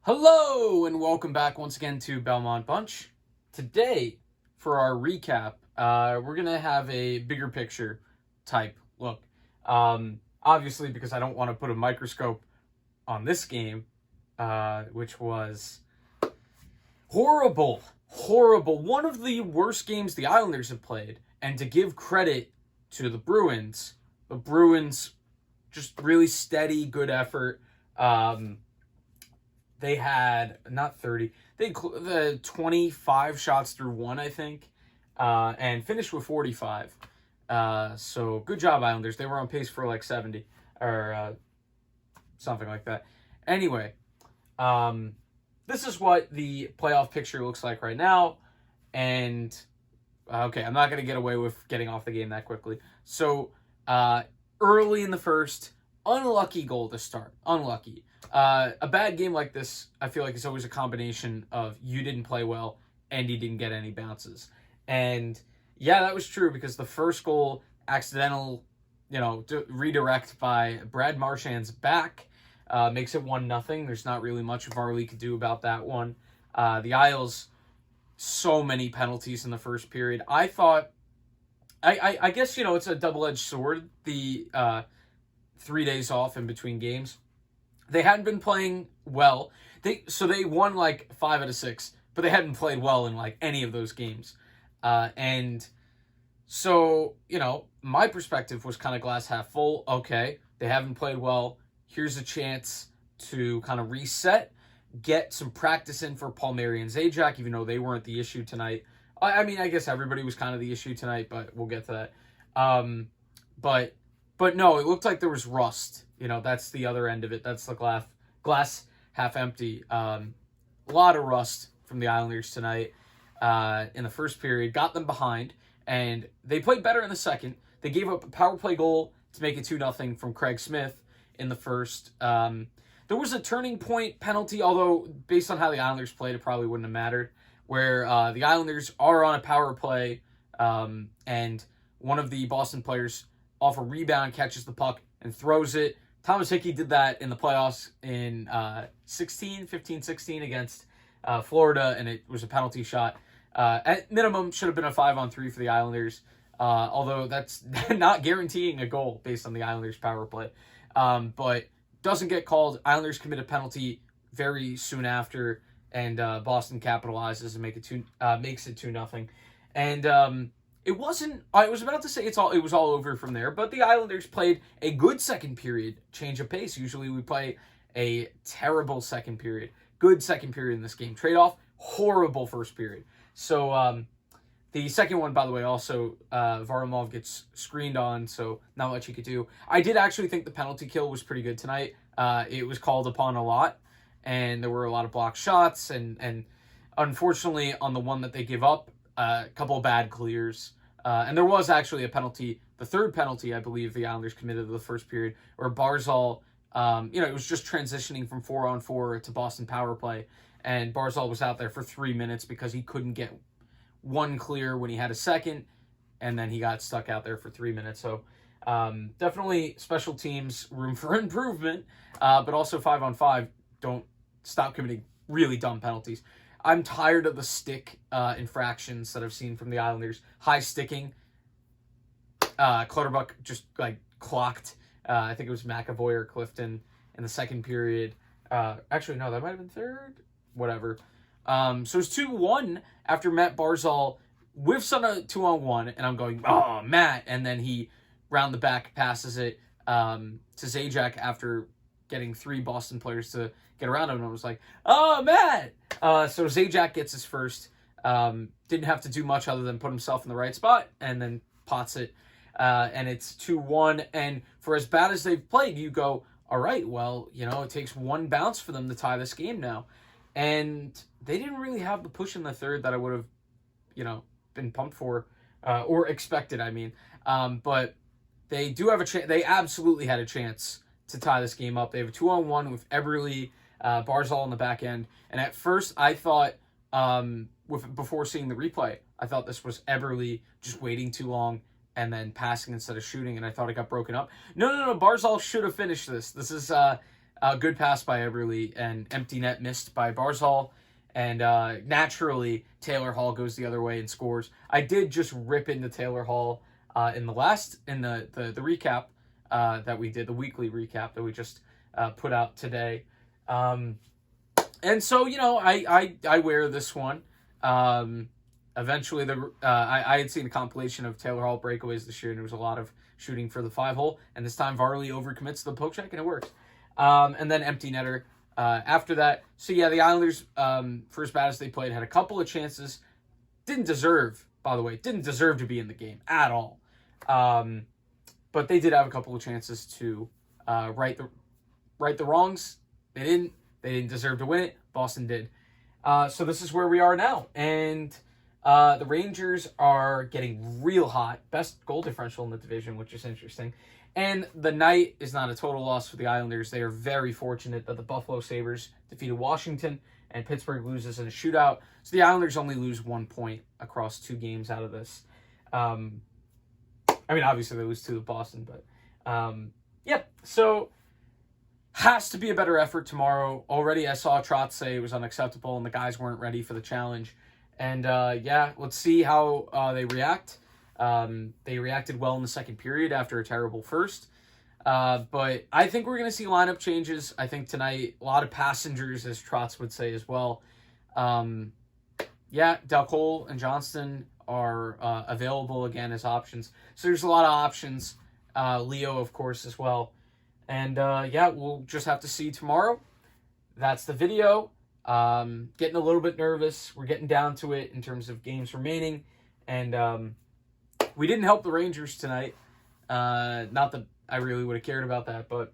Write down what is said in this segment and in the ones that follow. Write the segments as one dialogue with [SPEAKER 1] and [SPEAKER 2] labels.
[SPEAKER 1] Hello and welcome back once again to Belmont Bunch. Today, for our recap, we're going to have a bigger picture type look. Obviously, because I don't want to put a microscope on this game, which was horrible. One of the worst games the Islanders have played. And to give credit to the Bruins just really steady, good effort. They had, not 30, they had 25 shots through one, I think, and finished with 45. So good job, Islanders. They were on pace for like 70 or something like that. Anyway, this is what the playoff picture looks like right now. And, okay, I'm not going to get away with getting off the game that quickly. So, early in the first, unlucky goal to start. Unlucky. A bad game like this, I feel like it's always a combination of you didn't play well and you didn't get any bounces. And yeah, that was true because the first goal, accidental, redirect by Brad Marchand's back, makes it 1-0. There's not really much Varley could do about that one. The Isles, so many penalties in the first period. I thought, I guess, it's a double-edged sword, the 3 days off in between games. They hadn't been playing well. They won like 5 out of 6, but they hadn't played well in like any of those games. And so, my perspective was kind of glass half full. Okay, they haven't played well. Here's a chance to kind of reset, get some practice in for Palmieri and Zajac, even though they weren't the issue tonight. I mean, I guess everybody was kind of the issue tonight, but we'll get to that. But no, it looked like there was rust. That's the other end of it. That's the glass half empty. A lot of rust from the Islanders tonight in the first period. Got them behind, and they played better in the second. They gave up a power play goal to make it 2-0 from Craig Smith in the first. There was a turning point penalty, although based on how the Islanders played, it probably wouldn't have mattered, where the Islanders are on a power play, and one of the Boston players off a rebound catches the puck and throws it. Thomas Hickey did that in the playoffs in 15-16 against Florida, and it was a penalty shot. At minimum, should have been a 5-on-3 for the Islanders, although that's not guaranteeing a goal based on the Islanders' power play. But doesn't get called. Islanders commit a penalty very soon after, and Boston capitalizes and makes it 2-0. And it wasn't. I was about to say it was all over from there, but the Islanders played a good second period, change of pace. Usually we play a terrible second period. Good second period in this game. Trade-off, horrible first period. So the second one, by the way, also Varlamov gets screened on, so not much he could do. I did actually think the penalty kill was pretty good tonight. It was called upon a lot, and there were a lot of blocked shots, and unfortunately on the one that they give up, a couple of bad clears. And there was actually a penalty, the third penalty, I believe, the Islanders committed to the first period, where Barzal, it was just transitioning from 4-on-4 to Boston power play, and Barzal was out there for 3 minutes because he couldn't get one clear when he had a second, and then he got stuck out there for 3 minutes. So definitely special teams, room for improvement, but also 5-on-5, don't stop committing really dumb penalties. I'm tired of the stick infractions that I've seen from the Islanders. High sticking. Clutterbuck just clocked. I think it was McAvoy or Clifton in the second period. Actually, no, that might have been third. Whatever. So it's 2-1 after Matt Barzal whiffs on a 2-on-1, and I'm going, oh, Matt. And then he, round the back, passes it to Zajac after getting 3 Boston players to get around him, and I was like, oh, Matt! So Zajac gets his first. Didn't have to do much other than put himself in the right spot, and then pots it. And it's 2-1, and for as bad as they've played, you go, all right, well, it takes one bounce for them to tie this game now. And they didn't really have the push in the third that I would have, been pumped for, or expected, I mean. But they do have a chance. They absolutely had a chance to tie this game up. They have a 2-on-1 with Eberle, Barzal on the back end. And at first, I thought, before seeing the replay, I thought this was Eberle just waiting too long and then passing instead of shooting, and I thought it got broken up. No. Barzal should have finished this. This is a good pass by Eberle, and empty net missed by Barzal. And naturally, Taylor Hall goes the other way and scores. I did just rip into Taylor Hall in the recap that we did, the weekly recap that we just put out today. And so, I wear this one. Eventually, I had seen a compilation of Taylor Hall breakaways this year, and there was a lot of shooting for the 5-hole. And this time, Varley overcommits to the poke check, and it works. And then empty netter after that. So, yeah, the Islanders, for as bad as they played, had a couple of chances. Didn't deserve to be in the game at all. But they did have a couple of chances to right the wrongs. They didn't deserve to win it. Boston did. So this is where we are now. And the Rangers are getting real hot. Best goal differential in the division, which is interesting. And the night is not a total loss for the Islanders. They are very fortunate that the Buffalo Sabres defeated Washington and Pittsburgh loses in a shootout. So the Islanders only lose 1 point across 2 games out of this. Obviously they lose 2 to Boston, but yep. So has to be a better effort tomorrow. Already I saw Trotz say it was unacceptable and the guys weren't ready for the challenge. And let's see how they react. They reacted well in the second period after a terrible first. But I think we're going to see lineup changes. I think tonight, a lot of passengers, as Trotz would say as well. Dal Cole and Johnston are available again as options. So there's a lot of options. Leo, of course, as well. And we'll just have to see tomorrow. That's the video. Getting a little bit nervous. We're getting down to it in terms of games remaining. And we didn't help the Rangers tonight. Not that I really would have cared about that, but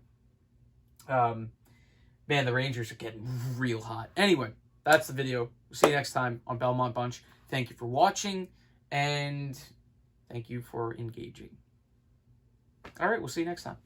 [SPEAKER 1] the Rangers are getting real hot. Anyway, that's the video. We'll see you next time on Belmont Bunch. Thank you for watching, and thank you for engaging. All right, we'll see you next time.